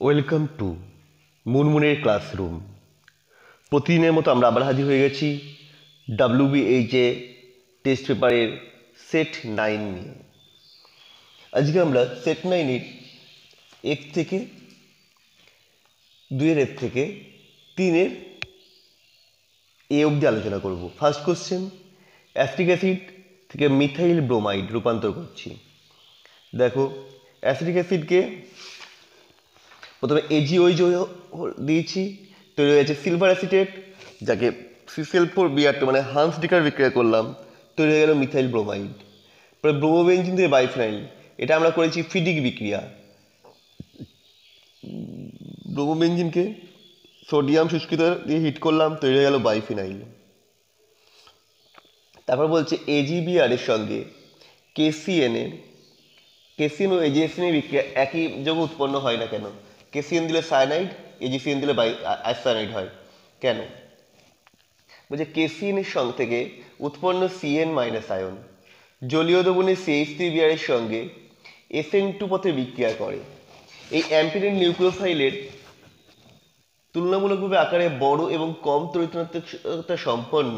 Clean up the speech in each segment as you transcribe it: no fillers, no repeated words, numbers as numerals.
Welcome to মুনমুনের classroom. প্রতিদিনের মতো আমরা আবার হাজির হয়ে গেছি WBHA টেস্ট পেপারের সেট 9 নিয়ে। আজকে আমরা সেট 9-এর 1 থেকে 2-এর F থেকে 3-এর A অবধি আলোচনা করব। ফার্স্ট কোশ্চেন, অ্যাসিটিক অ্যাসিড থেকে মিথাইল ব্রোমাইড রূপান্তর করছি। দেখো, অ্যাসিটিক অ্যাসিডকে প্রথমে AgOH দিয়েছি, তৈরি হয়েছে সিলভার অ্যাসিটেট, যাকে CCl4Br2 মানে হান্স ডিকার বিক্রিয়া করলাম, তৈরি হয়ে গেল মিথাইল ব্রোমাইড। পরে ব্রোমোবেনজিন থেকে বাইফিনাইল, এটা আমরা করেছি ফিডিক বিক্রিয়া। ব্রোমোবেনজিনকে সোডিয়াম শুষ্কিত দিয়ে হিট করলাম, তৈরি হয়ে গেল বাইফিনাইল। তারপর বলছে AgBr এর সঙ্গে KCN ও AgSN এর বিক্রিয়া একই যৌগ উৎপন্ন হয় না কেন? KCN দিলে সায়ানাইড, AgCN দিলে আইসোসায়ানাইড হয় কেন? বলছে KCN এর সঙ্গে থেকে উৎপন্ন CN মাইনাস আয়ন জলীয় দ্রবণে CH3Br এর সঙ্গে SN2 পথে বিক্রিয়া করে। এই অ্যাম্পিরিন নিউক্লিওফাইলের তুলনামূলকভাবে আকারে বড় এবং কম তড়িৎ সম্পন্ন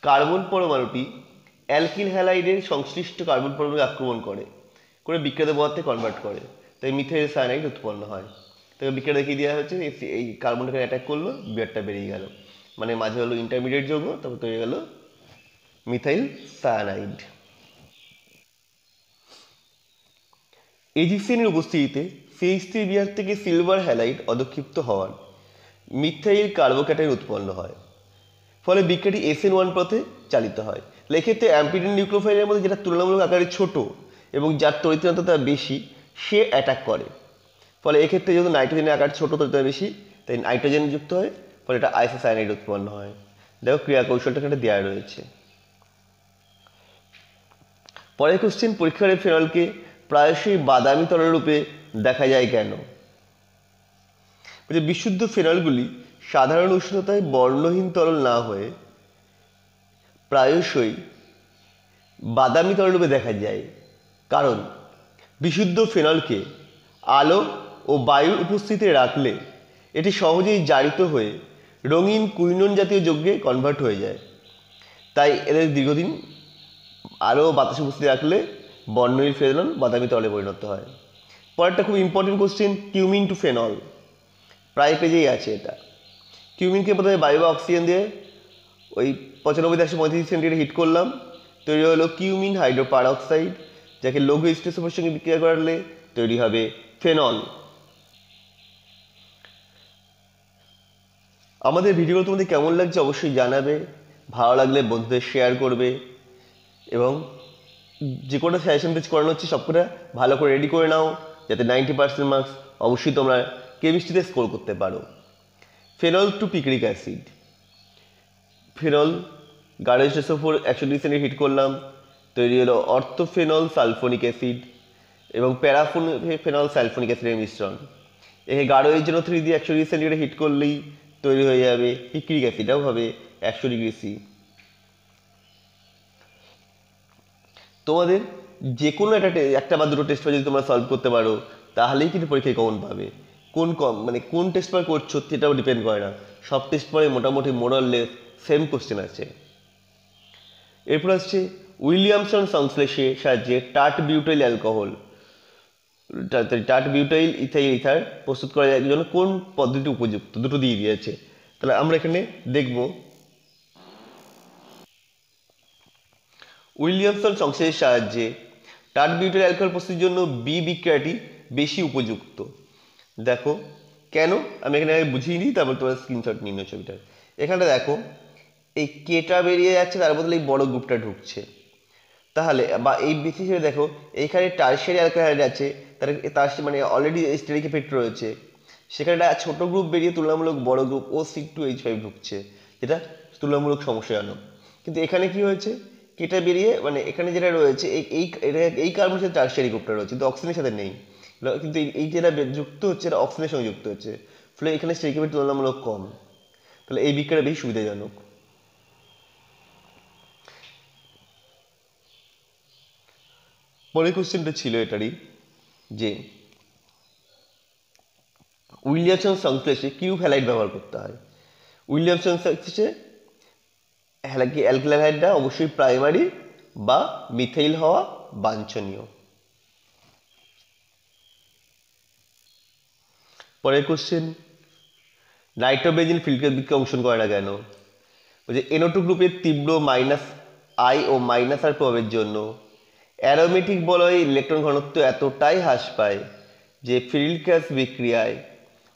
কার্বন পরমাণুটি অ্যালকিল হ্যালাইডের সংশ্লিষ্ট কার্বন পরমাণুকে আক্রমণ করে বিক্রিয়াতে পদার্থে কনভার্ট করে, তাই মিথাইল সায়ানাইড উৎপন্ন হয়। তাকে বিক্রিয়া দেখিয়ে দেওয়া হচ্ছে, এই কার্বনটাকে অ্যাটাক করলো, বিয়ারটা বেরিয়ে গেল, মানে মাঝে হলো ইন্টারমিডিয়েট যৌগ, তারপর তৈরি গেল মিথাইল সায়ানাইড। AgCN এর উপস্থিতিতে CH3Br থেকে সিলভার হ্যালাইড অধক্ষিপ্ত হওয়ার মিথাইল কার্বোক্যাটায়ন উৎপন্ন হয়, ফলে বিক্রিয়াটি SN1 পথে চালিত হয়। এক্ষেত্রে অ্যাম্পিরিন নিউক্লিওফাইলের মধ্যে যেটা তুলনামূলক আকারে ছোট এবং যার তড়িৎ বেশি, সে অ্যাটাক করে। ফলে এক্ষেত্রে যেহেতু নাইট্রোজেনের আকার ছোট, তড়িৎ বেশি, তাই নাইট্রোজেন যুক্ত হয়, ফলে এটা আইসোসায়ানাইড উৎপন্ন হয়। দেখো ক্রিয়া কৌশলটা এখানে দেওয়া রয়েছে। পরের কোশ্চেন, পরীক্ষার ফেনলকে প্রায়শই বাদামি তরল রূপে দেখা যায় কেন? বিশুদ্ধ ফেনলগুলি সাধারণ উষ্ণতায় বর্ণহীন তরল না হয়ে প্রায়শই বাদামি তরল রূপে দেখা যায়, কারণ বিশুদ্ধ ফেনলকে আলো ও বায়ুর উপস্থিতিতে রাখলে এটি সহজেই জারিত হয়ে রঙিন কুইনোন জাতীয় যৌগে কনভার্ট হয়ে যায়। তাই এদের দীর্ঘদিন আলো ও বাতাসে উপস্থিতি রাখলে বর্ণহীন ফেনল বাদামি তরলে পরিণত হয়। পরেরটা খুব important question, cumene to phenol, প্রায় পেজেই আছে এটা। কিউমিনকে প্রথমে বায়ু বা অক্সিজেন দিয়ে ওই 95-135 হিট করলাম, তৈরি হলো কিউমিন হাইড্রোপার অক্সাইড, যাকে লঘু স্টেসোফের সঙ্গে বিক্রিয়া করলে তৈরি হবে ফেনল। আমাদের ভিডিওগুলো তোমাদের কেমন লাগছে অবশ্যই জানাবে, ভালো লাগলে বন্ধুদের শেয়ার করবে, এবং যে কোনো সাজেশন পেজ করানো হচ্ছে সবকটা ভালো করে রেডি করে নাও, যাতে 90% মার্কস অবশ্যই তোমরা কেমিস্ট্রিতে স্কোর করতে পারো। Phenol to picric acid, phenol গাঢ় স্টেসোফোর 100 হিট করলাম, তৈরি হলো অর্থোফেনল সালফোনিক অ্যাসিড এবং প্যারাফেনল সালফোনিক অ্যাসিডের মিশ্রণ। একে গাঢ় HNO3 দিয়ে 100 হিট করলেই তৈরি হয়ে যাবে পিক্রিক অ্যাসিড, এটাও হবে 100°C। তোমাদের যে কোনো একটা বা দুটো টেস্ট পেপার যদি তোমরা সলভ করতে পারো, তাহলেই কিন্তু পরীক্ষায় কমন পাবে। কোন টেস্ট পেপার করছো সেটাও ডিপেন্ড করে না, সব টেস্ট পেপারে মোটামুটি মোরাললেস সেম কোশ্চেন আছে। এরপর আসছে উইলিয়ামসন সংশ্লেষের সাহায্যে tart butyl alcohol, tart butyl ethyl ether প্রস্তুত করার জন্য কোন পদ্ধতি উপযুক্ত, দুটো দিয়ে দিয়েছে। তাহলে আমরা এখানে দেখব উইলিয়ামসন সংশ্লেষের সাহায্যে টার্ট বিউটাইল অ্যালকোহল প্রস্তুতির জন্য বি বিক্রিয়াটি বেশি উপযুক্ত। দেখো কেন, আমি এখানে বুঝিয়ে নিই, তারপর তোমরা স্ক্রিনশট নিয়ে নিও ছবিটার। এখানে দেখো এই কেটা বেরিয়ে যাচ্ছে, তার বদলে এই বড় গ্রুপটা ঢুকছে। তাহলে বা এই বেশি হিসেবে দেখো এইখানে টারশিয়ারি অ্যালকাহাইড আছে, তার মানে অলরেডি স্টেরিক এফেক্ট রয়েছে, সেখানে একটা ছোট গ্রুপ বেরিয়ে তুলনামূলক বড় গ্রুপ O6-2H5 ঢুকছে, যেটা তুলনামূলক সমস্যাজনক। কিন্তু এখানে কি হয়েছে, কেটা বেরিয়ে মানে এখানে যেটা রয়েছে এই কার্বনের সাথে টারশিয়ারি গ্রুপটা রয়েছে, কিন্তু অক্সিজেনের সাথে নেই, কিন্তু এই যেটা যুক্ত হচ্ছে এটা অক্সিজেনের সঙ্গে যুক্ত হচ্ছে, ফলে এখানে স্টেরিক এফেক্ট তুলনামূলক কম, তাহলে এই বিক্রিয়াটা বেশি সুবিধাজনক। পরের কোশ্চেনটা ছিল এটারই, যে উইলিয়ামসন সংশ্লেষে কিউব হ্যালাইড ব্যবহার করতে হয়। উইলিয়ামসন সংশ্লেষে অ্যালকিল হ্যালাইডটা অবশ্যই প্রাইমারি বা মিথাইল হওয়া বাঞ্ছনীয়। পরের কোশ্চেন, নাইট্রোবেনজিন ফিল্টার বিক্রিয়া অংশগ্রহণ করে না কেন? বলছে NO2 গ্রুপের তীব্র -I ও -R প্রভাবের জন্য অ্যারোমেটিক বলয়ে ইলেকট্রন ঘনত্ব এতটাই হ্রাস পায় যে ফিল্টার বিক্রিয়ায়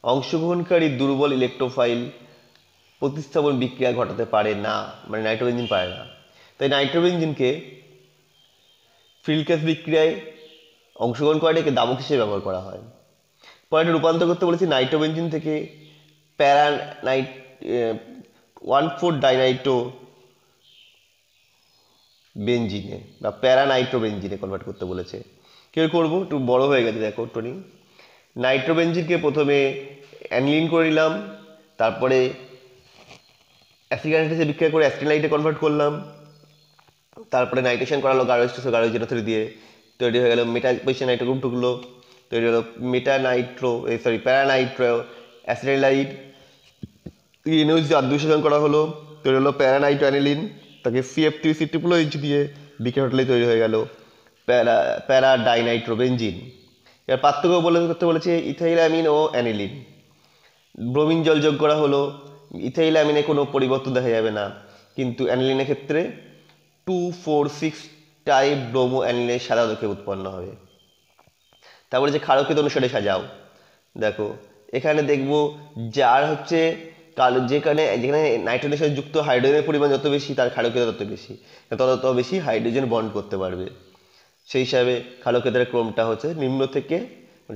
অংশগ্রহণকারী দুর্বল ইলেকট্রোফাইল প্রতিস্থাপন বিক্রিয়া ঘটাতে পারে না, মানে নাইট্রোবেনজিন পারে না। তাই নাইট্রোবেনজিনকে ফিল্টার বিক্রিয়ায় অংশগ্রহণ করাটাকে দাবক হিসেবে ব্যবহার করা হয়। পরে একটা রূপান্তর করতে বলেছি নাইট্রোবেনজিন থেকে প্যারানাইট 1,4-ডাইনাইট্রো বেনজিনে বা প্যারানাইট্রোবেনজিনে কনভার্ট করতে বলেছে। কেউ করবো, একটু বড় হয়ে গেছে দেখো টোনি। নাইট্রোবেনজিনকে প্রথমে অ্যানিলিন করে নিলাম, তারপরে অ্যাসিটিক অ্যানাইড্রেসে বিক্রিয়া করে অ্যাসিটাইলাইটে কনভার্ট করলাম, তারপরে নাইট্রেশন করালো গারোজেনোথেরি দিয়ে, তৈরি হয়ে গেল মেটা পজিশন নাইট্রো গ্রুপ ঢুকলো, তৈরি হলো প্যারানাইট্রো অ্যাসিটাইলাইট। NH আদ্যবিশোধন করা হলো, তৈরি হলো প্যারানাইট্রো অ্যানিলিন, তাকে CF3C≡H দিয়ে বিক্রিয়া ঘটালেই তৈরি হয়ে গেল প্যারাডাইনাইট্রোবেনজিন। এর পার্থক্য করতে বলেছে ইথাইল অ্যামিন ও অ্যানিলিন। ব্রোমিন জল যোগ করা হলো, ইথাইল অ্যামিনে কোনো পরিবর্তন দেখা যাবে না, কিন্তু অ্যানিলিনের ক্ষেত্রে 2,4,6 টাইপ ব্রোমো অ্যানিলিনের সাদা দোকে উৎপন্ন হবে। তারপরে যে ক্ষারকীয়তা অনুসারে সাজাও, দেখো এখানে দেখবো যার হচ্ছে কালো যেখানে নাইট্রোজেনের সাথে যুক্ত হাইড্রোজেনের পরিমাণ যত বেশি তার ক্ষারকীয়তা তত বেশি, তত বেশি হাইড্রোজেন বন্ড করতে পারবে। সেই হিসাবে ক্ষারকীয়তার ক্রমটা হচ্ছে নিম্ন থেকে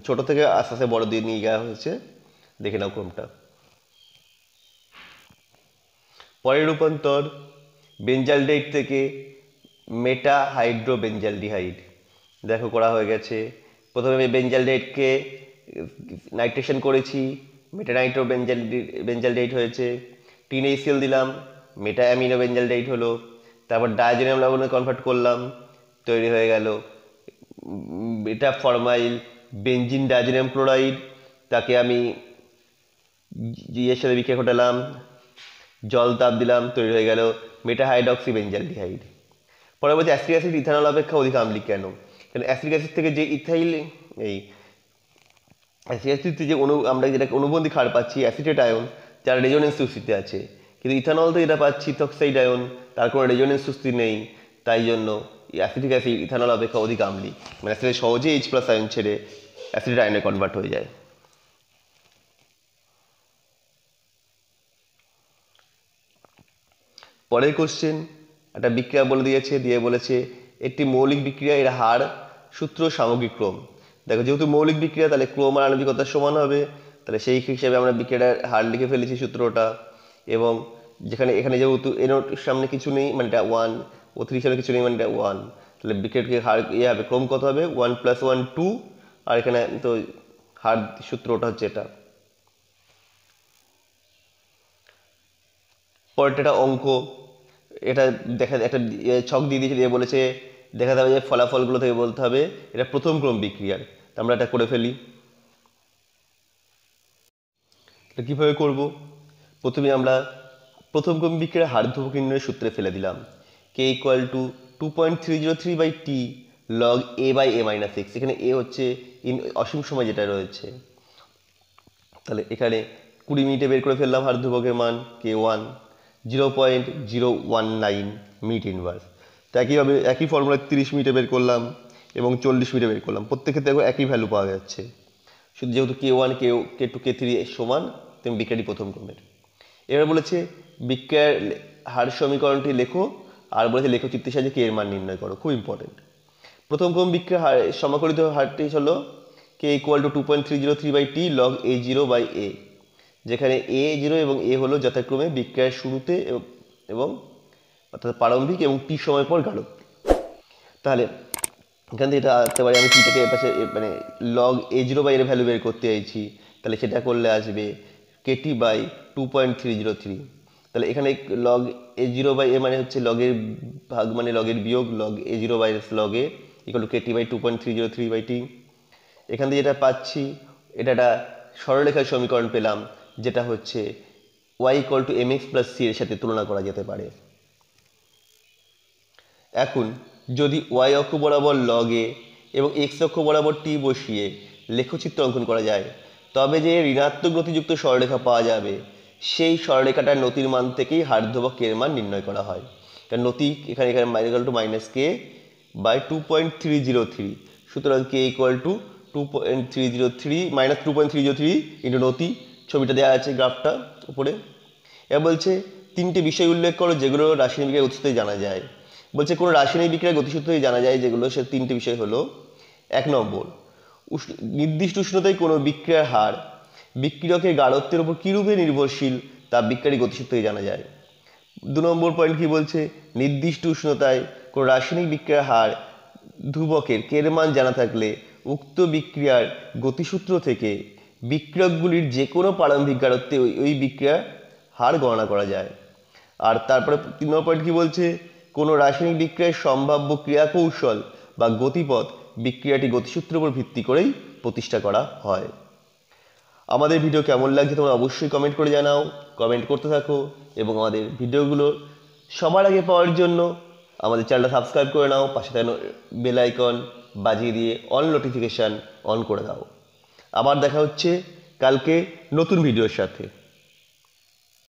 ছোট থেকে আস্তে আস্তে বড় দিয়ে নিয়ে যাওয়া হয়েছে, দেখে নাও ক্রমটা। পরের রূপান্তর বেঞ্জালডেট থেকে মেটা হাইড্রোবেঞ্জালডিহাইড, দেখো করা হয়ে গেছে। প্রথমে বেঞ্জালডেটকে নাইট্রেশন করেছি, মেটা নাইট্রো বেঞ্জালডেট হয়েছে, 3 HCl দিলাম, মেটা অ্যামিনো বেঞ্জালডেট হলো, তারপর ডায়াজোনিয়াম লবণে কনভার্ট করলাম, তৈরি হয়ে গেল এটা ফরমাইল বেঞ্জিন ডায়াজোনিয়াম ক্লোরাইড। তাকে আমি ইয়ের সাথে বিক্রিয়া ঘটালাম, জল তাপ দিলাম, তৈরি হয়ে গেল মেটা হাইড্রক্সি বেঞ্জালডিহাইড। পরে বলছে অ্যাসিটিক অ্যাসিড ইথানল অপেক্ষা অধিক আম্লিক কেন? কারণ অ্যাসিটিক অ্যাসিড থেকে যে ইথাইল অ্যাসিটিক অ্যাসিড যে আমরা যেটাকে অনুবন্ধী ক্ষার পাচ্ছি অ্যাসিটেট আয়ন, যার রেজোনেন্স সুস্থিতি আছে, কিন্তু ইথানল তো যেটা পাচ্ছি ইথক্সাইড আয়ন, তার কোনো রেজোনেন্স সুস্থিতি নেই, তাই জন্য অ্যাসিটিক অ্যাসিড ইথানল অপেক্ষা অধিক আম্লিক, মানে অ্যাসিডের সহজেই H+ আয়ন ছেড়ে অ্যাসিটেট আয়নে কনভার্ট হয়ে যায়। পরের কোশ্চেন, একটা বিক্রিয়া বলে দিয়েছে, দিয়ে বলেছে একটি মৌলিক বিক্রিয়া এর হার সূত্র সামগ্রিক ক্রম। দেখো যেহেতু মৌলিক বিক্রিয়া তাহলে ক্রম আর আণবিকতা সমান হবে, তাহলে সেই হিসেবে আমরা বিক্রিয়াটার হার লিখে ফেলেছি সূত্রটা। এবং এখানে যেহেতু NO সামনে কিছু নেই মানে এটা 1, O3 সামনে কিছু নেই মানে এটা 1, তাহলে বিক্রিয়াটির হার হবে ক্রম কত হবে 1 + 1 2, আর এখানে তো হার সূত্রটা হচ্ছে এটা। পরেরটা একটা অঙ্ক, এটা দেখা একটা ছক দিয়ে দিয়েছে, দিয়ে বলেছে দেখাতে হবে যে ফলাফলগুলো থেকে বলতে হবে এটা প্রথম ক্রম বিক্রিয়ার। আমরা এটা করে ফেলি। এটা কীভাবে করব? প্রথমে আমরা প্রথম ক্রম বিক্রিয়ার হার ধ্রুবক নির্ণয়ের সূত্রে ফেলে দিলাম K = 2.303/T log A/A-6। এখানে A হচ্ছে অসীম সময় যেটা রয়েছে, তাহলে এখানে 20 মিনিটে বের করে ফেললাম হার ধ্রুবকের মান K1 0.019 মিনিট ইনভার্স। তো একইভাবে একই ফর্মুলা 30 মিনিটে বের করলাম এবং 40 মিনিটে বের করলাম, প্রত্যেকের দেখো একই ভ্যালু পাওয়া যাচ্ছে। শুধু যেহেতু K1 K2 K3 সমান, তেমন বিক্রিয়াটি প্রথম ক্রমের। এবার বলেছে বিক্রিয়ার হার সমীকরণটি লেখো, আর বলেছে লেখচিত্রের সাহায্যে K এর মান নির্ণয় করো, খুব ইম্পর্টেন্ট। প্রথম ক্রম বিক্রিয়ার হার সমাকলিত হারটি হলো K = 2.303/T log A0/A, যেখানে A0 এবং A হলো যথাক্রমে বিক্রিয়ার শুরুতে এবং অর্থাৎ প্রারম্ভিক এবং T সময় পর গাঢ়। তাহলে এখান থেকে এটা আসতে পারে, আমি Tটাকে এপাশে মানে log A0/A এর ভ্যালু বের করতে চাইছি, তাহলে সেটা করলে আসবে KT/2.303। তাহলে এখানে log A0/A মানে হচ্ছে লগের ভাগ মানে লগের বিয়োগ, log A0/log A = KT/2.303/T। এখান থেকে যেটা পাচ্ছি এটা একটা সরলরেখার সমীকরণ পেলাম, যেটা হচ্ছে y = mx + c এর সাথে তুলনা করা যেতে পারে। এখন যদি y অক্ষ বরাবর log a এবং x অক্ষ বরাবর t বসিয়ে লেখচিত্র অঙ্কন করা যায়, তবে যে ঋণাত্মক নতিযুক্ত সরলরেখা পাওয়া যাবে সেই সরলরেখাটার নতির মান থেকেই হারধ্রুবক k এর মান নির্ণয় করা হয়। কারণ নতি এখানে -k/-2.303, সুতরাং k = 2.303 -2.303 ইন্টু নতি। ছবিটা দেওয়া আছে গ্রাফটা উপরে। এবার বলছে তিনটে বিষয় উল্লেখ করো যেগুলো রাসায়নিক বিক্রিয়ার গতিসূত্রে জানা যায়। বলছে কোনো রাসায়নিক বিক্রিয়ার গতিসূত্রে জানা যায় যেগুলো, সে তিনটে বিষয় হলো: 1 নম্বর, নির্দিষ্ট উষ্ণতায় কোনো বিক্রিয়ার হার বিক্রিয়কের গাঢ়ত্বের উপর কীরূপে নির্ভরশীল তা বিক্রিয়ার গতিসূত্রে জানা যায়। 2 নম্বর পয়েন্ট কি বলছে, নির্দিষ্ট উষ্ণতায় কোনো রাসায়নিক বিক্রিয়ার হার ধ্রুবকের k এর মান জানা থাকলে উক্ত বিক্রিয়ার গতিসূত্র থেকে বিক্রিয়কগুলির যে কোনো প্রারম্ভিক গাঢ়ত্বে ওই বিক্রিয়ার হার গণনা করা যায়। আর তারপরে 3 নম্বর পয়েন্ট কি বলছে, কোনো রাসায়নিক বিক্রিয়ার সম্ভাব্য ক্রিয়াকৌশল বা গতিপথ বিক্রিয়াটি গতিসূত্রের উপর ভিত্তি করেই প্রতিষ্ঠা করা হয়। আমাদের ভিডিও কেমন লাগছে তোমরা অবশ্যই কমেন্ট করে জানাও, কমেন্ট করতে থাকো এবং আমাদের ভিডিওগুলো সবার আগে পাওয়ার জন্য আমাদের চ্যানেলটা সাবস্ক্রাইব করে নাও, পাশে থাকা বেল আইকন বাজিয়ে দিয়ে অল নোটিফিকেশান অন করে দাও। আবার দেখা হচ্ছে কালকে নতুন ভিডিওর সাথে।